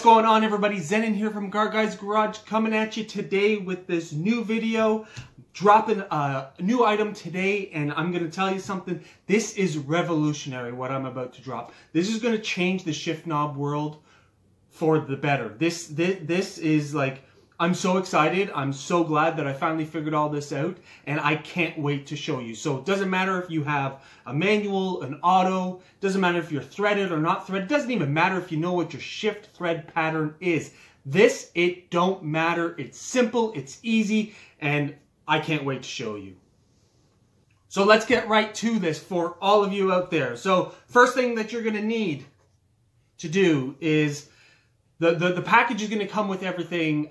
What's going on, everybody? Zenon here from Guy's Garage, coming at you today with this new video. Dropping a new item today, and I'm going to tell you something. This is revolutionary, what I'm about to drop. This is going to change the shift knob world for the better. This is like, I'm so excited. I'm so glad that I finally figured all this out, and I can't wait to show you. So it doesn't matter if you have a manual, an auto, doesn't matter if you're threaded or not threaded, it doesn't even matter if you know what your shift thread pattern is. It don't matter. It's simple, it's easy, and I can't wait to show you. So let's get right to this for all of you out there. So first thing that you're going to need to do is the package is going to come with everything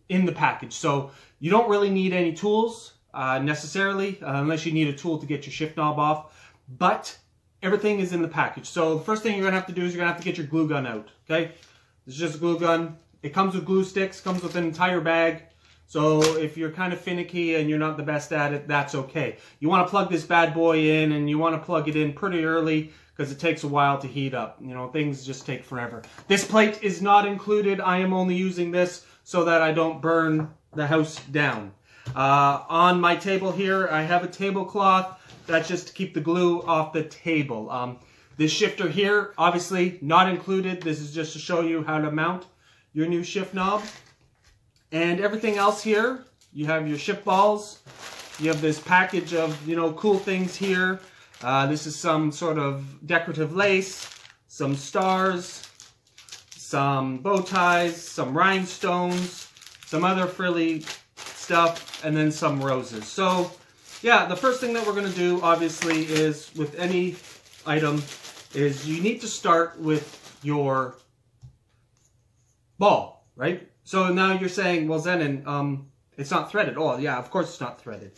in the package. So you don't really need any tools necessarily, unless you need a tool to get your shift knob off. But everything is in the package. So the first thing you're going to have to do is you're going to have to get your glue gun out. Okay, this is just a glue gun. It comes with glue sticks, comes with an entire bag. So if you're kind of finicky and you're not the best at it, that's okay. You want to plug this bad boy in, and you want to plug it in pretty early because it takes a while to heat up. You know, things just take forever. This plate is not included. I am only using this so that I don't burn the house down. On my table here, I have a tablecloth. That's just to keep the glue off the table. This shifter here, obviously not included. This is just to show you how to mount your new shift knob. And everything else here, you have your shift balls. You have this package of, you know, cool things here. This is some sort of decorative lace, some stars, some bow ties, some rhinestones, some other frilly stuff, and then some roses. So, yeah, the first thing that we're going to do, obviously, is with any item, is you need to start with your ball, right? So now you're saying, well, Zenon, it's not threaded. Oh, yeah, of course it's not threaded.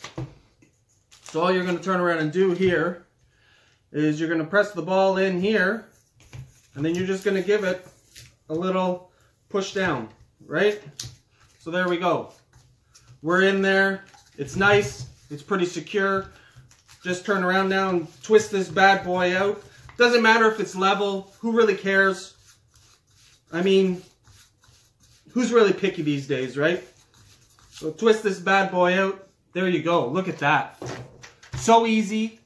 So all you're going to turn around and do here is you're going to press the ball in here, and then you're just going to give it a little push down, right? So there we go. We're in there. It's nice. It's pretty secure. Just turn around now and twist this bad boy out. Doesn't matter if it's level. Who really cares? I mean, who's really picky these days, right? So twist this bad boy out. There you go. Look at that. So easy.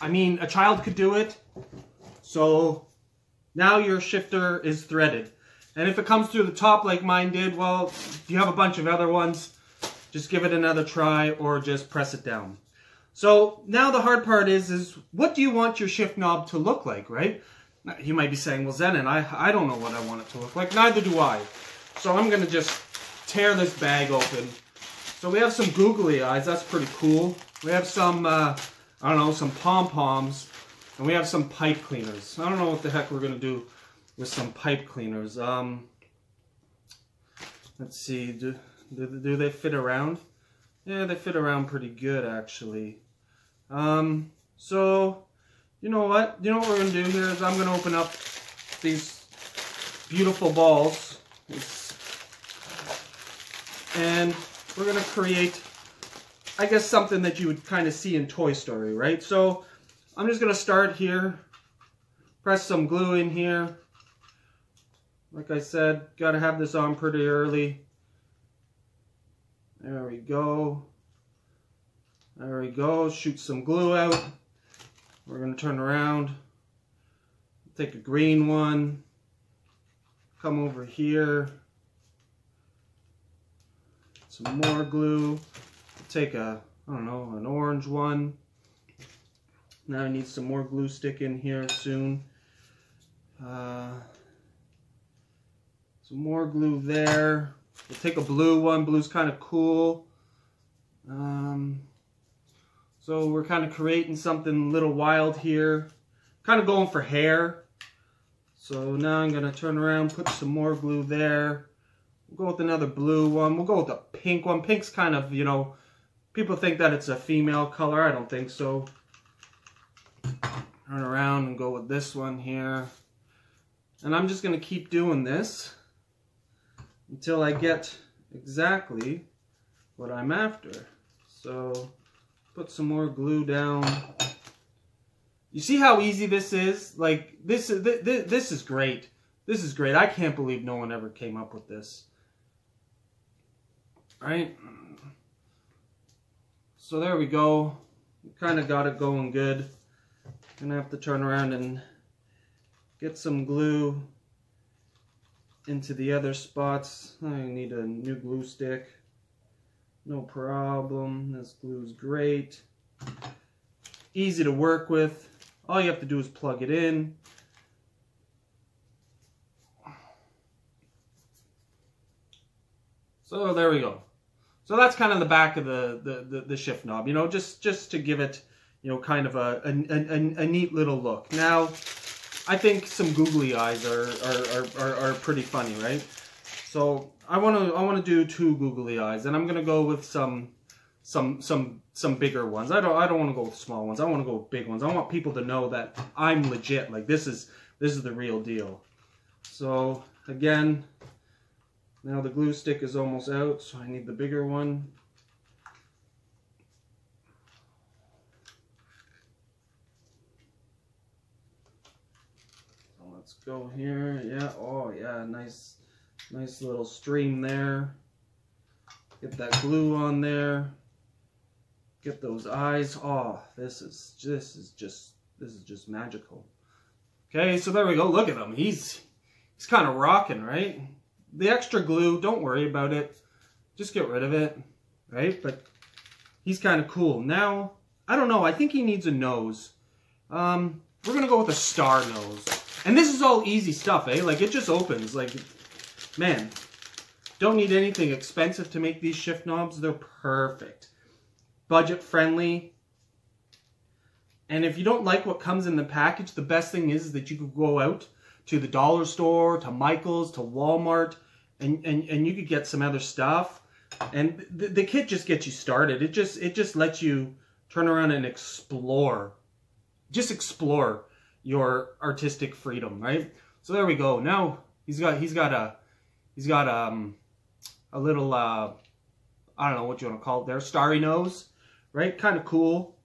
I mean, a child could do it. So now your shifter is threaded. And if it comes through the top like mine did, well, if you have a bunch of other ones, just give it another try or just press it down. So now the hard part is what do you want your shift knob to look like, right? You might be saying, well, Zenon, I don't know what I want it to look like. Neither do I. So I'm going to just tear this bag open. So we have some googly eyes. That's pretty cool. We have some, I don't know, some pom-poms. And we have some pipe cleaners. I don't know what the heck we're going to do with some pipe cleaners. Let's see. Do they fit around? Yeah, they fit around pretty good, actually. So, you know what? You know what we're going to do here is I'm going to open up these beautiful balls. And we're going to create, I guess, something that you would kind of see in Toy Story, right? So I'm just going to start here, press some glue in here. Like I said, got to have this on pretty early. There we go. There we go. Shoot some glue out. We're going to turn around. Take a green one. Come over here. Some more glue. Take a, I don't know, an orange one. Now I need some more glue stick in here soon. Some more glue there. We'll take a blue one. Blue's kind of cool. So we're kind of creating something a little wild here. Kind of going for hair. So now I'm going to turn around, put some more glue there. We'll go with another blue one. We'll go with a pink one. Pink's kind of, you know, people think that it's a female color. I don't think so. Turn around and go with this one here. And I'm just going to keep doing this until I get exactly what I'm after. So put some more glue down. You see how easy this is? Like, this is great. This is great. I can't believe no one ever came up with this. Right? So there we go. We kind of got it going good. Gonna have to turn around and get some glue into the other spots. I need a new glue stick. No problem. This glue is great. Easy to work with. All you have to do is plug it in. So there we go. So that's kind of the back of the shift knob, you know, just to give it, you know, kind of a neat little look. Now, I think some googly eyes are pretty funny, right? So I want to do 2 googly eyes, and I'm gonna go with some bigger ones. I don't want to go with small ones. I want to go with big ones. I want people to know that I'm legit. Like this is the real deal. So again, now the glue stick is almost out, so I need the bigger one. So let's go here. Yeah. Oh yeah. Nice little stream there. Get that glue on there. Get those eyes. Oh, this is just magical. Okay, so there we go. Look at him. He's kind of rocking, right? The extra glue, don't worry about it. Just get rid of it, right? But he's kind of cool. Now, I don't know. I think he needs a nose. We're gonna go with a star nose. And this is all easy stuff, eh? Like it just opens. Like, man, don't need anything expensive to make these shift knobs. They're perfect. Budget friendly. And if you don't like what comes in the package, the best thing is that you could go out to the dollar store, to Michael's, to Walmart, and you could get some other stuff. And the kit just gets you started. It just lets you turn around and explore. Just explore your artistic freedom, right? So there we go. Now he's got a little I don't know what you want to call it there, starry nose. Right? Kind of cool.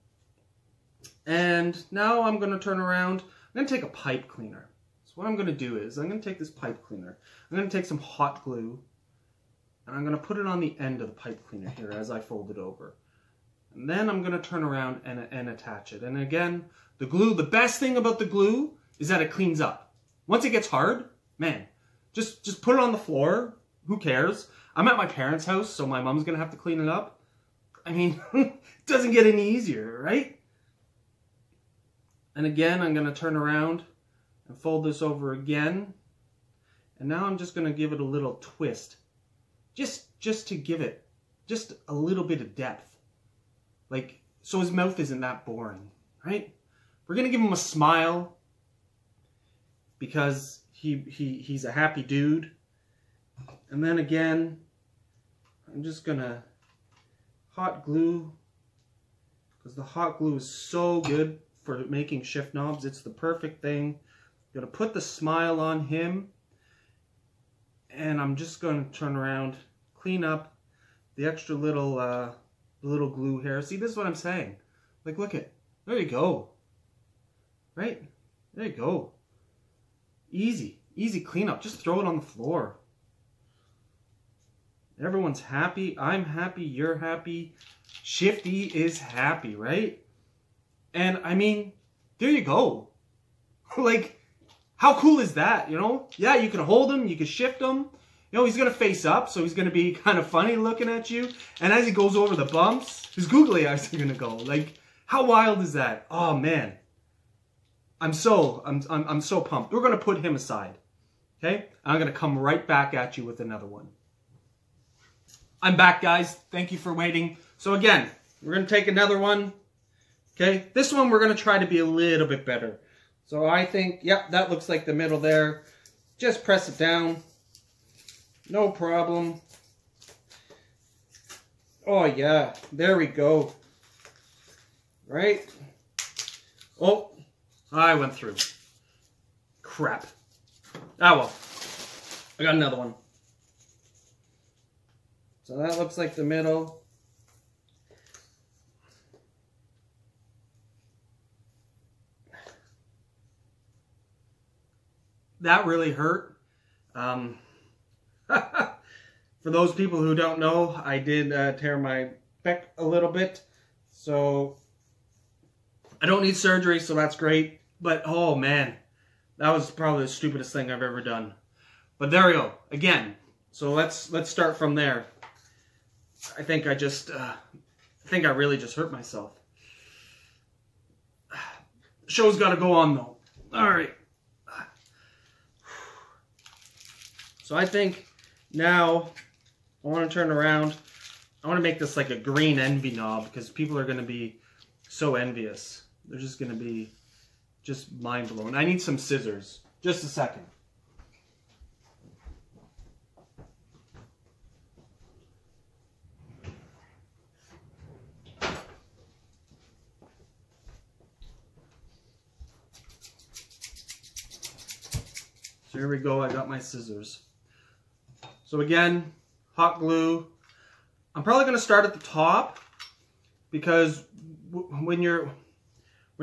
And now I'm going to turn around. I'm going to take a pipe cleaner. So what I'm going to do is I'm going to take this pipe cleaner. I'm going to take some hot glue. And I'm going to put it on the end of the pipe cleaner here as I fold it over. And then I'm going to turn around and attach it. And again, the glue, the best thing about the glue is that it cleans up. Once it gets hard, man, just put it on the floor. Who cares? I'm at my parents' house, so my mom's going to have to clean it up. I mean, it doesn't get any easier, right? And again, I'm going to turn around and fold this over again. And now I'm just going to give it a little twist. Just to give it just a little bit of depth. Like, so his mouth isn't that boring, right? We're going to give him a smile because he's a happy dude. And then again, I'm just going to hot glue, because the hot glue is so good for making shift knobs. It's the perfect thing. I'm going to put the smile on him, and I'm just going to turn around, clean up the extra little glue here. See, this is what I'm saying. Like, look at, there you go. Right? There you go. Easy cleanup. Just throw it on the floor. Everyone's happy. I'm happy. You're happy. Shifty is happy, right? And I mean, there you go. Like, how cool is that, you know? Yeah, you can hold him. You can shift him. You know, he's going to face up, so he's going to be kind of funny looking at you. And as he goes over the bumps, his googly eyes are going to go. Like, how wild is that? Oh, man. I'm so pumped. We're going to put him aside. Okay? I'm going to come right back at you with another one. I'm back, guys. Thank you for waiting. So again, we're going to take another one. Okay, this one we're going to try to be a little bit better. So I think, yep, that looks like the middle there. Just press it down. No problem. Oh, yeah. There we go. Right? Oh, I went through. Crap. Ah, well. I got another one. So that looks like the middle. That really hurt. For those people who don't know, I did tear my pec a little bit, so I don't need surgery, so that's great. But oh man, that was probably the stupidest thing I've ever done. But there we go again. So let's start from there. I think I really just hurt myself. Show's got to go on though. All right. So I think now I want to turn around. I want to make this like a green envy knob because people are going to be so envious. They're just going to be just mind blown. I need some scissors. Just a second. So here we go. I got my scissors. So again, hot glue. I'm probably going to start at the top because when you're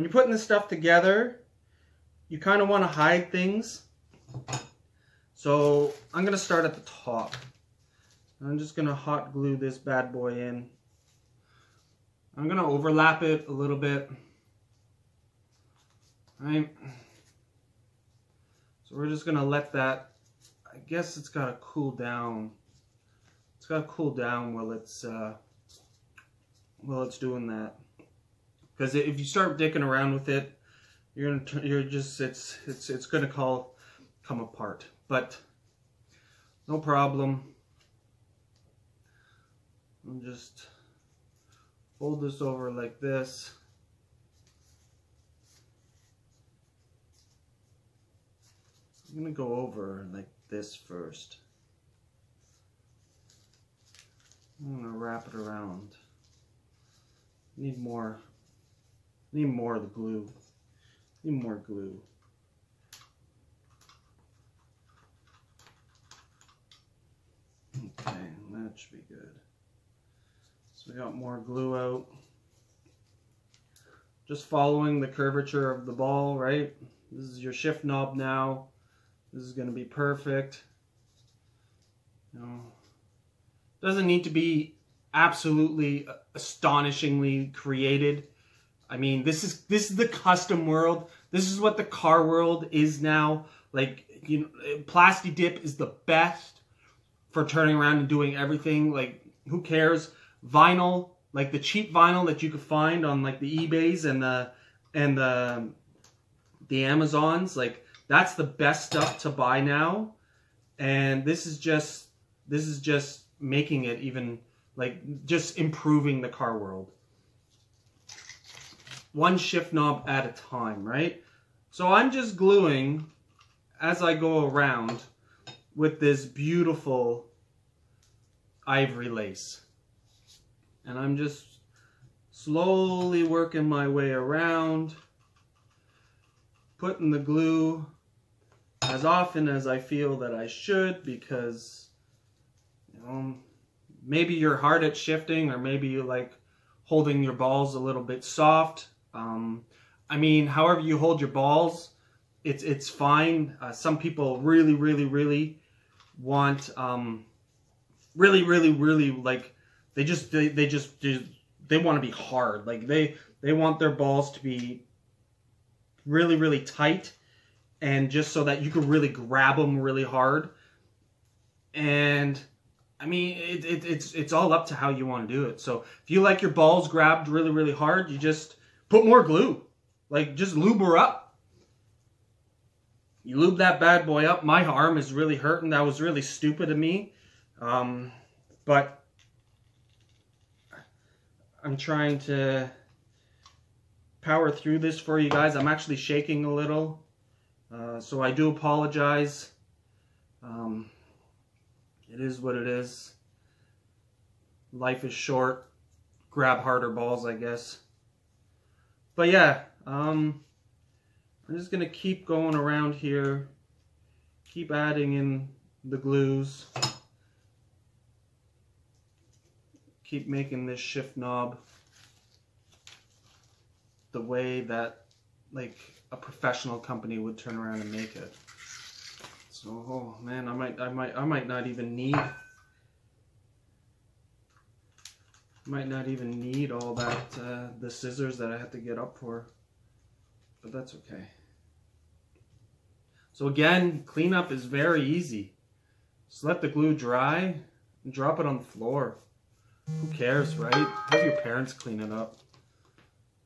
putting this stuff together, you kind of want to hide things. So I'm going to start at the top. I'm just going to hot glue this bad boy in. I'm going to overlap it a little bit. Right. So we're just going to let that, I guess it's got to cool down. It's got to cool down while it's doing that. Because if you start dicking around with it, it's gonna come apart. But no problem. I'll just fold this over like this. I'm gonna go over like this first. I'm gonna wrap it around. Need more of the glue. Need more glue. Okay, that should be good. So we got more glue out. Just following the curvature of the ball, right? This is your shift knob now. This is going to be perfect. You know, doesn't need to be absolutely astonishingly created. I mean, this is the custom world. This is what the car world is now. Like, you know, Plasti Dip is the best for turning around and doing everything. Like, who cares? Vinyl, like the cheap vinyl that you could find on like the eBays and the Amazons, like that's the best stuff to buy now. And this is just making it even, like, just improving the car world. One shift knob at a time, right? So I'm just gluing as I go around with this beautiful ivory lace. And I'm just slowly working my way around, putting the glue as often as I feel that I should, because, you know, maybe you're hard at shifting, or maybe you like holding your balls a little bit soft. I mean, however you hold your balls, it's fine. Some people really want, really like, they want to be hard. Like they want their balls to be really tight, and just so that you can really grab them really hard. And I mean, it's all up to how you want to do it. So if you like your balls grabbed really hard, you just put more glue. Like, just lube her up. You lube that bad boy up. My arm is really hurting. That was really stupid of me. But I'm trying to power through this for you guys. I'm actually shaking a little. So I do apologize. It is what it is. Life is short. Grab harder balls, I guess. But yeah, I'm just going to keep going around here. Keep adding in the glues. Keep making this shift knob the way that, like, a professional company would turn around and make it. So, oh man, I might not even need. Might not even need all that, the scissors that I have to get up for, but that's okay. So again, cleanup is very easy. Just let the glue dry and drop it on the floor. Who cares, right? Have your parents clean it up.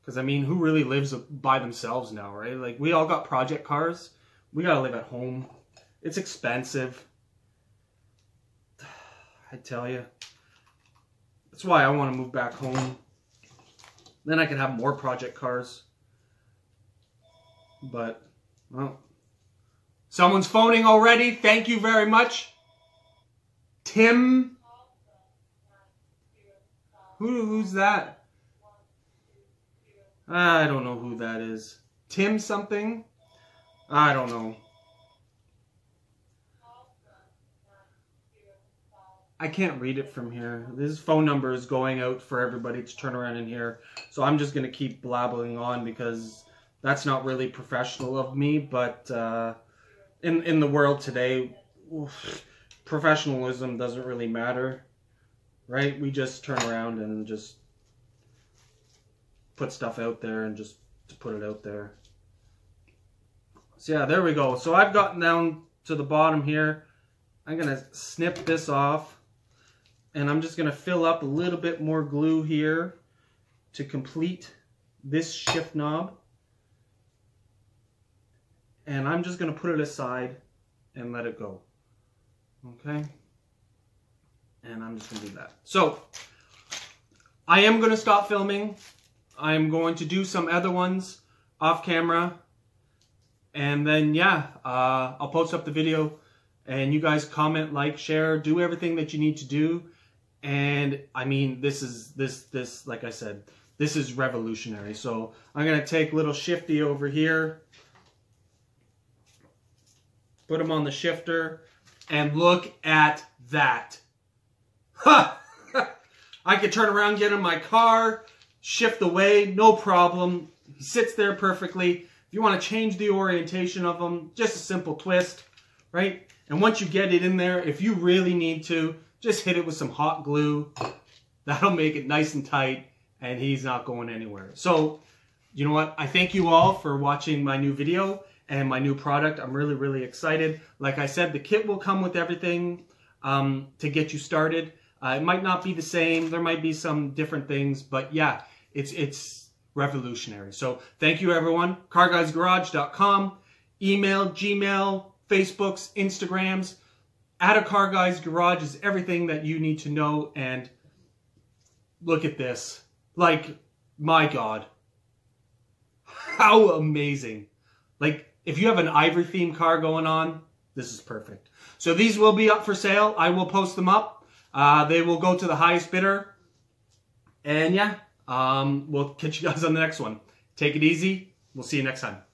Because I mean, who really lives by themselves now, right? Like, we all got project cars. We gotta live at home. It's expensive. I tell you. That's why I want to move back home. Then I can have more project cars. But, well, someone's phoning already. Thank you very much. Tim. Who's that? I don't know who that is. Tim something? I don't know. I can't read it from here. This phone number is going out for everybody to turn around in here. So I'm just going to keep blabbling on because that's not really professional of me. But in the world today, professionalism doesn't really matter, right? We just turn around and just put stuff out there and just to put it out there. So yeah, there we go. So I've gotten down to the bottom here. I'm going to snip this off. And I'm just going to fill up a little bit more glue here to complete this shift knob. And I'm just going to put it aside and let it go. Okay? And I'm just going to do that. So, I am going to stop filming. I'm going to do some other ones off camera. And then, yeah, I'll post up the video. And you guys comment, like, share, do everything that you need to do. And I mean, this like I said, this is revolutionary. So I'm going to take little Shifty over here, put him on the shifter, and look at that. Ha! I could turn around, get in my car, shift away, no problem. He sits there perfectly. If you want to change the orientation of him, just a simple twist, right? And once you get it in there, if you really need to, just hit it with some hot glue. That'll make it nice and tight, and he's not going anywhere. So, you know what? I thank you all for watching my new video and my new product. I'm really, really excited. Like I said, the kit will come with everything to get you started. It might not be the same. There might be some different things, but yeah, it's revolutionary. So thank you, everyone. CarGuysGarage.com, email, Gmail, Facebooks, Instagrams. At a Car Guy's Garage is everything that you need to know. And look at this. Like, my God. How amazing. Like, if you have an ivory themed car going on, this is perfect. So these will be up for sale. I will post them up. They will go to the highest bidder. And yeah, we'll catch you guys on the next one. Take it easy. We'll see you next time.